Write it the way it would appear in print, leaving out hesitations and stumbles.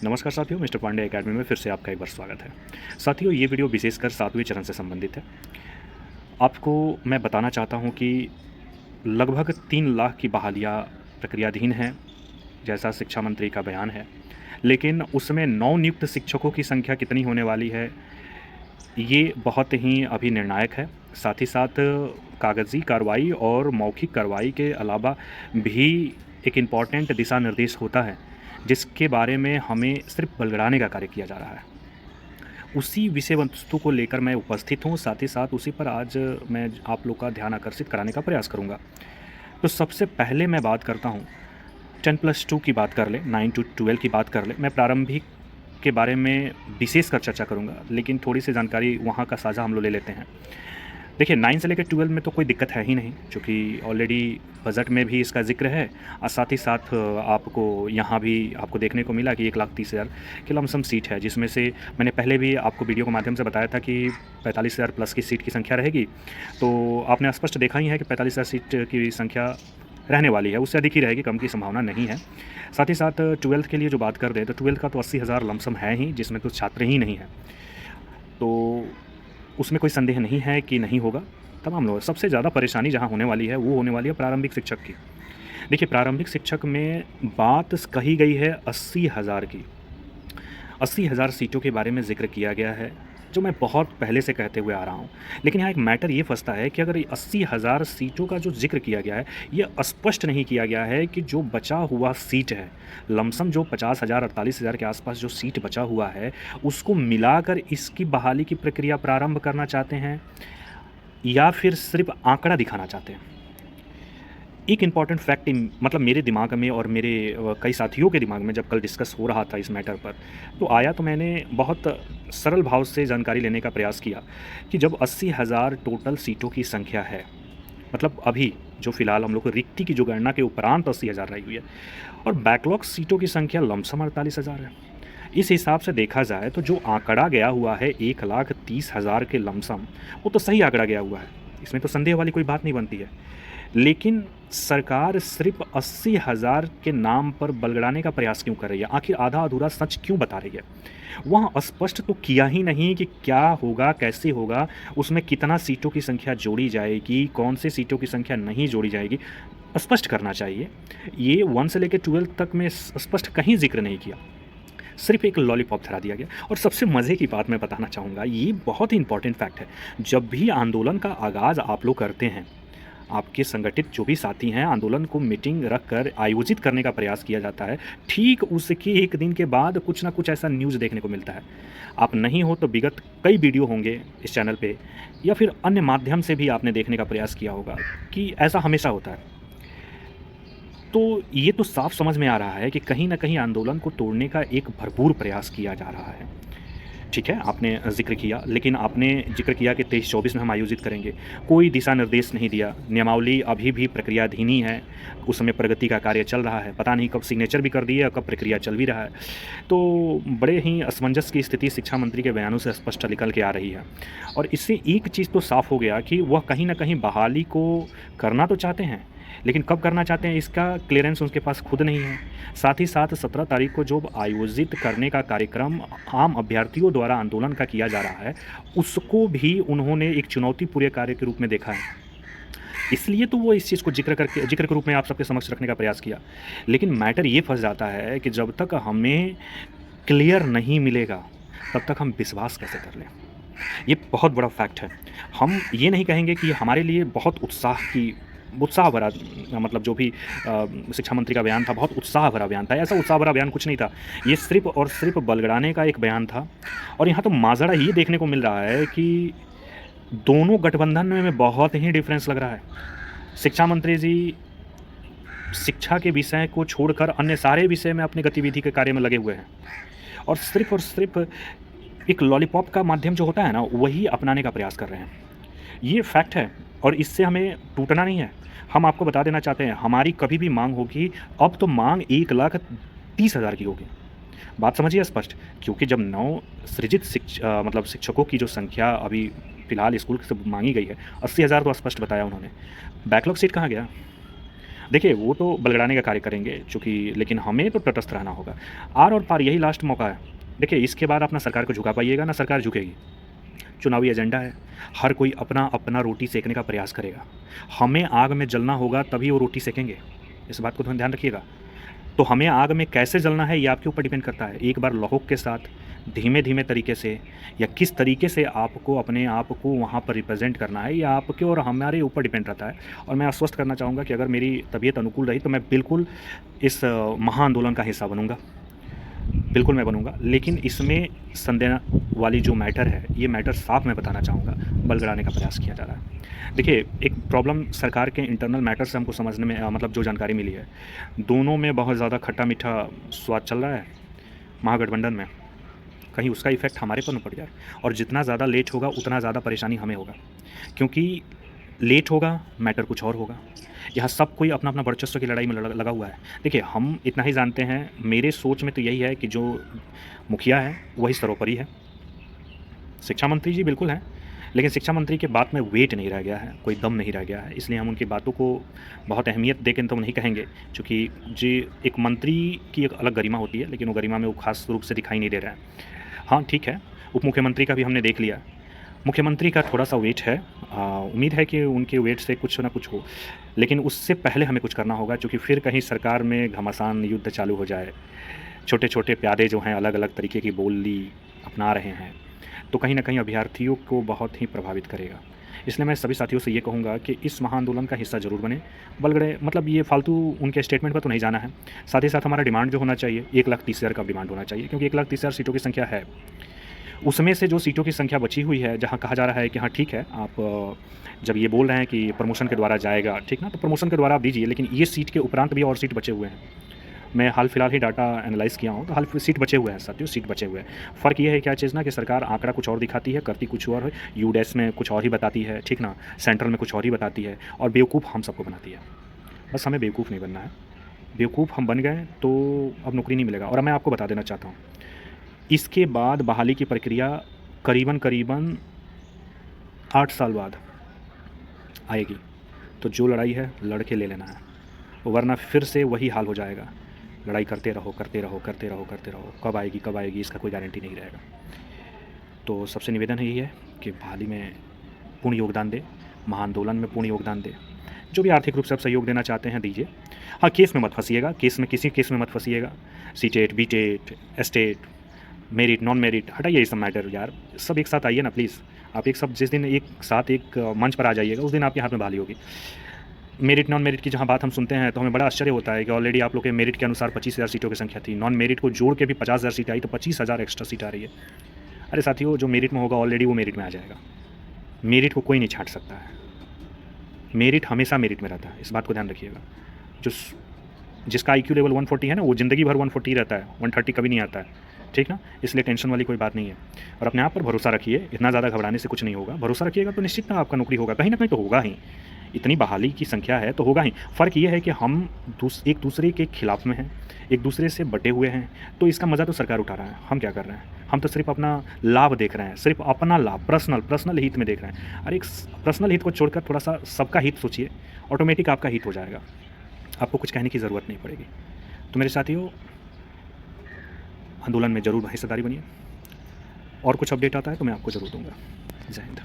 नमस्कार साथियों, mister Pandey academy में फिर से आपका एक बार स्वागत है। साथियों, ये वीडियो विशेषकर 7वें चरण से संबंधित है। आपको मैं बताना चाहता हूँ कि लगभग 3 लाख की बहालियाँ प्रक्रियाधीन हैं, जैसा शिक्षा मंत्री का बयान है। लेकिन उसमें नवनियुक्त शिक्षकों की संख्या कितनी होने वाली है, ये बहुत ही अभी निर्णायक है। साथ ही साथ कागज़ी कार्रवाई और मौखिक कार्रवाई के अलावा भी एक इम्पॉर्टेंट दिशा निर्देश होता है, जिसके बारे में हमें सिर्फ़ बलगड़ाने का कार्य किया जा रहा है। उसी विषय वस्तु को लेकर मैं उपस्थित हूँ, साथ ही साथ उसी पर आज मैं आप लोग का ध्यान आकर्षित कराने का प्रयास करूँगा। तो सबसे पहले मैं बात करता हूँ 10+2 की बात कर लें, 9 टू 12 की बात कर लें। मैं प्रारंभिक के बारे में विशेषकर चर्चा करूँगा, लेकिन थोड़ी-सी जानकारी वहाँ का साझा हम लोग ले लेते हैं। देखिए, 9 से लेकर 12 में तो कोई दिक्कत है ही नहीं, चूँकि ऑलरेडी बजट में भी इसका ज़िक्र है और साथ ही साथ आपको यहाँ भी आपको देखने को मिला कि 1,30,000 की लमसम सीट है, जिसमें से मैंने पहले भी आपको वीडियो के माध्यम से बताया था कि 45,000 प्लस की सीट की संख्या रहेगी। तो आपने स्पष्ट देखा ही है कि 45,000 सीट की संख्या रहने वाली है, उससे अधिक ही रहेगी, कम की संभावना नहीं है। साथ ही साथ 12th के लिए जो बात कर रहे हैं, तो 12th का तो 80,000 लमसम है ही, जिसमें तो छात्र ही नहीं हैं। तो उसमें कोई संदेह नहीं है कि नहीं होगा, तमाम लोग। सबसे ज़्यादा परेशानी जहाँ होने वाली है, वो होने वाली है प्रारंभिक शिक्षक की। देखिए, प्रारंभिक शिक्षक में बात कही गई है 80,000 की। 80,000 सीटों के बारे में ज़िक्र किया गया है, जो मैं बहुत पहले से कहते हुए आ रहा हूँ। लेकिन यहाँ एक मैटर ये फँसता है कि अगर 80,000 सीटों का जो ज़िक्र किया गया है, ये स्पष्ट नहीं किया गया है कि जो बचा हुआ सीट है, लमसम जो 50,000 48,000 के आसपास जो सीट बचा हुआ है, उसको मिलाकर इसकी बहाली की प्रक्रिया प्रारंभ करना चाहते हैं या फिर सिर्फ़ आंकड़ा दिखाना चाहते हैं। एक इम्पॉर्टेंट फैक्ट मतलब मेरे दिमाग में और मेरे कई साथियों के दिमाग में जब कल डिस्कस हो रहा था इस मैटर पर, तो आया, तो मैंने बहुत सरल भाव से जानकारी लेने का प्रयास किया कि जब 80,000 टोटल सीटों की संख्या है, मतलब अभी जो फ़िलहाल हम लोग को रिक्ति की जो गणना के उपरांत 80,000 रही हुई है और बैकलॉग सीटों की संख्या लमसम 48,000 है। इस हिसाब से देखा जाए तो जो आंकड़ा गया हुआ है 1,30,000 के लमसम, वो तो सही आंकड़ा गया हुआ है, इसमें तो संदेह वाली कोई बात नहीं बनती है। लेकिन सरकार सिर्फ़ 80,000 के नाम पर बलगड़ाने का प्रयास क्यों कर रही है? आखिर आधा-अधूरा सच क्यों बता रही है? वहाँ स्पष्ट तो किया ही नहीं कि क्या होगा, कैसे होगा, उसमें कितना सीटों की संख्या जोड़ी जाएगी, कौन से सीटों की संख्या नहीं जोड़ी जाएगी, स्पष्ट करना चाहिए। ये 1 से लेकर 12 तक में स्पष्ट कहीं ज़िक्र नहीं किया। सिर्फ़ एक लॉलीपॉप धरा दिया गया। और सबसे मज़े की बात मैं बताना चाहूँगा, ये बहुत ही इम्पोर्टेंट फैक्ट है। जब भी आंदोलन का आगाज़ आप लोग करते हैं, आपके संगठित जो भी साथी हैं, आंदोलन को मीटिंग रख कर आयोजित करने का प्रयास किया जाता है, ठीक उसके 1 दिन के बाद कुछ ना कुछ ऐसा न्यूज़ देखने को मिलता है। आप नहीं हो तो विगत कई वीडियो होंगे इस चैनल पे या फिर अन्य माध्यम से भी आपने देखने का प्रयास किया होगा कि ऐसा हमेशा होता है। तो ये तो साफ समझ में आ रहा है कि कहीं न कहीं आंदोलन को तोड़ने का एक भरपूर प्रयास किया जा रहा है। ठीक है, आपने ज़िक्र किया, लेकिन आपने ज़िक्र किया कि 23-24 में हम आयोजित करेंगे। कोई दिशा निर्देश नहीं दिया, नियमावली अभी भी प्रक्रियाधीन ही है, उसमें प्रगति का कार्य चल रहा है। पता नहीं कब सिग्नेचर भी कर दिए और कब प्रक्रिया चल भी रहा है। तो बड़े ही असमंजस की स्थिति शिक्षा मंत्री के बयानों से स्पष्ट निकल के आ रही है। और इससे एक चीज़ तो साफ़ हो गया कि वह कहीं न कहीं बहाली को करना तो चाहते हैं, लेकिन कब करना चाहते हैं इसका क्लीयरेंस उनके पास खुद नहीं है। साथ ही साथ 17 तारीख को जो आयोजित करने का कार्यक्रम आम अभ्यर्थियों द्वारा आंदोलन का किया जा रहा है, उसको भी उन्होंने एक चुनौतीपूर्ण कार्य के रूप में देखा है। इसलिए तो वो इस चीज़ को ज़िक्र के रूप में आप सबके समक्ष रखने का प्रयास किया। लेकिन मैटर ये फँस जाता है कि जब तक हमें क्लियर नहीं मिलेगा, तब तक हम विश्वास कैसे कर लें? ये बहुत बड़ा फैक्ट है। हम ये नहीं कहेंगे कि हमारे लिए बहुत उत्साह भरा, मतलब जो भी शिक्षा मंत्री का बयान था, बहुत उत्साह भरा बयान था। ऐसा उत्साह भरा बयान कुछ नहीं था। ये सिर्फ़ और सिर्फ़ बलगड़ाने का एक बयान था। और यहाँ तो माज़रा ये देखने को मिल रहा है कि दोनों गठबंधन में बहुत ही डिफ़रेंस लग रहा है। शिक्षा मंत्री जी शिक्षा के विषय को छोड़कर अन्य सारे विषय में अपनी गतिविधि के कार्य में लगे हुए हैं और सिर्फ़ एक लॉलीपॉप का माध्यम जो होता है ना, वही अपनाने का प्रयास कर रहे हैं। ये फैक्ट है और इससे हमें टूटना नहीं है। हम आपको बता देना चाहते हैं, हमारी कभी भी माँग होगी, अब तो माँग 1,30,000 की होगी। बात समझिए स्पष्ट, क्योंकि जब नव सृजित मतलब शिक्षकों की जो संख्या अभी फ़िलहाल स्कूल से माँगी गई है, 80,000 तो स्पष्ट बताया उन्होंने। बैकलॉग सीट कहाँ गया? देखिए, वो तो बलगड़ाने का कार्य करेंगे चूँकि, लेकिन हमें तो तटस्थ रहना होगा। आर और पार यही लास्ट मौका है। देखिए, इसके बाद अपना सरकार को झुका पाइएगा, ना सरकार झुकेगी। चुनावी एजेंडा है, हर कोई अपना-अपना रोटी सेकने का प्रयास करेगा। हमें आग में जलना होगा तभी वो रोटी सेकेंगे, इस बात को ध्यान रखिएगा। तो हमें आग में कैसे जलना है ये आपके ऊपर डिपेंड करता है। एक बार लौह के साथ धीमे-धीमे तरीके से या किस तरीके से आपको अपने आप को वहाँ पर रिप्रेज़ेंट करना है, ये आपके और हमारे ऊपर डिपेंड रहता है। और मैं आश्वस्त करना चाहूँगा कि अगर मेरी तबीयत अनुकूल रही तो मैं बिल्कुल इस महाआंदोलन का हिस्सा बनूँगा। बिल्कुल मैं बनूँगा, लेकिन इसमें संदेह वाली जो मैटर है, ये मैटर साफ़ मैं बताना चाहूँगा, बलगड़ाने का प्रयास किया जा रहा है। देखिए, एक प्रॉब्लम सरकार के इंटरनल मैटर से हमको समझने में मतलब जो जानकारी मिली है, दोनों में बहुत ज़्यादा खट्टा-मीठा स्वाद चल रहा है महागठबंधन में। कहीं उसका इफ़ेक्ट हमारे पर ना पड़ जाए, और जितना ज़्यादा लेट होगा उतना ज़्यादा परेशानी हमें होगा। क्योंकि लेट होगा, मैटर कुछ और होगा। यहाँ सब कोई अपना-अपना वर्चस्व की लड़ाई में लगा हुआ है। देखिए, हम इतना ही जानते हैं, मेरे सोच में तो यही है कि जो मुखिया है, वही सर्वोपरि है। शिक्षा मंत्री जी बिल्कुल हैं, लेकिन शिक्षा मंत्री के बात में वेट नहीं रह गया है, कोई दम नहीं रह गया है, इसलिए हम उनकी बातों को बहुत अहमियत दे के तो नहीं कहेंगे, चूँकि जी एक मंत्री की एक अलग गरिमा होती है, लेकिन वो गरिमा में वो ख़ास रूप से दिखाई नहीं दे रहा है। हाँ, ठीक है, उप मुख्यमंत्री का भी हमने देख लिया। मुख्यमंत्री का थोड़ा-सा वेट है, उम्मीद है कि उनके वेट से कुछ ना कुछ हो, लेकिन उससे पहले हमें कुछ करना होगा, क्योंकि फिर कहीं सरकार में घमासान युद्ध चालू हो जाए। छोटे-छोटे प्यादे जो हैं अलग-अलग तरीके की बोली अपना रहे हैं, तो कहीं न कहीं अभ्यर्थियों को बहुत ही प्रभावित करेगा। इसलिए मैं सभी साथियों से ये कहूँगा कि इस महाआंदोलन का हिस्सा ज़रूर बनें। बलगड़े मतलब ये फालतू उनके स्टेटमेंट पर तो नहीं जाना है। साथ ही साथ हमारा डिमांड जो होना चाहिए, 1,30,000 का डिमांड होना चाहिए, क्योंकि 1,30,000 सीटों की संख्या है। उसमें से जो सीटों की संख्या बची हुई है, जहाँ कहा जा रहा है कि हाँ ठीक है, आप जब ये बोल रहे हैं कि प्रमोशन के द्वारा जाएगा, ठीक ना? तो प्रमोशन के द्वारा आप दीजिए, लेकिन ये सीट के उपरांत भी और सीट बचे हुए हैं। मैं हाल-फिलहाल ही डाटा एनालाइज़ किया हूँ, तो सीट बचे हुए हैं साथियों, सीट बचे हुए हैं। फ़र्क ये है क्या चीज़ ना, कि सरकार आंकड़ा कुछ और दिखाती है, करती कुछ और है, यूडैस में कुछ और ही बताती है, ठीक ना? सेंट्रल में कुछ और ही बताती है, और बेवकूफ़ हम सबको बनाती है। बस हमें बेवकूफ़ नहीं बनना है। बेवकूफ़ हम बन गए तो अब नौकरी नहीं मिलेगा। और मैं आपको बता देना चाहता हूँ, इसके बाद बहाली की प्रक्रिया करीबन 8 साल बाद आएगी। तो जो लड़ाई है, लड़ के ले लेना है, वरना फिर से वही हाल हो जाएगा। लड़ाई करते रहो, करते रहो, करते रहो, करते रहो, कब आएगी इसका कोई गारंटी नहीं रहेगा। तो सबसे निवेदन यही है कि बहाली में पूर्ण योगदान दें, महाआंदोलन में पूर्ण योगदान दें। जो भी आर्थिक रूप से आप सहयोग देना चाहते हैं दीजिए। हाँ, केस में मत फँसिएगा, किसी केस में मत फँसिएगा। CTET, बीटेट, estate, merit, non merit, हटाइए ये सब मैटर यार। सब एक साथ आइए ना प्लीज़। आप एक सब जिस दिन एक साथ एक मंच पर आ जाइएगा, उस दिन आपके हाथ में बहाली होगी। मेरिट, नॉन मेरिट की जहाँ बात हम सुनते हैं, तो हमें बड़ा आश्चर्य होता है कि ऑलरेडी आप लोग के मेरिट के अनुसार 25,000 सीटों की संख्या थी। नॉन मेरिट को जोड़ के भी 50,000 सीट आई, तो 25,000 एक्स्ट्रा सीट आ रही है। अरे साथियों, जो मेरिट में होगा ऑलरेडी वो मेरिट में आ जाएगा। मेरिट को कोई नहीं छाँट सकता है। मेरिट हमेशा मेरिट में रहता है, इस बात को ध्यान रखिएगा। जो जिसका आईक्यू लेवल 140 है ना, वो ज़िंदगी भर 140 रहता है, 130 कभी नहीं आता है, ठीक ना? इसलिए टेंशन वाली कोई बात नहीं है। और अपने आप पर भरोसा रखिए, इतना ज़्यादा घबराने से कुछ नहीं होगा। भरोसा रखिएगा तो निश्चित ना आपका नौकरी होगा, कहीं न कहीं तो होगा ही। इतनी बहाली की संख्या है तो होगा ही। फ़र्क ये है कि हम एक दूसरे के खिलाफ़ में हैं, एक दूसरे से बटे हुए हैं, तो इसका मज़ा तो सरकार उठा रहा है। हम क्या कर रहे हैं? हम तो सिर्फ़ अपना लाभ देख रहे हैं, सिर्फ़ अपना लाभ, पर्सनल हित में देख रहे हैं। अरे एक पर्सनल हित को छोड़कर थोड़ा-सा सबका हित सोचिए, ऑटोमेटिक आपका हित हो जाएगा। आपको कुछ कहने की ज़रूरत नहीं पड़ेगी। तो मेरे साथियों, आंदोलन में ज़रूर हिस्सेदारी बनिए, और कुछ अपडेट आता है तो मैं आपको ज़रूर दूँगा। जय हिंद।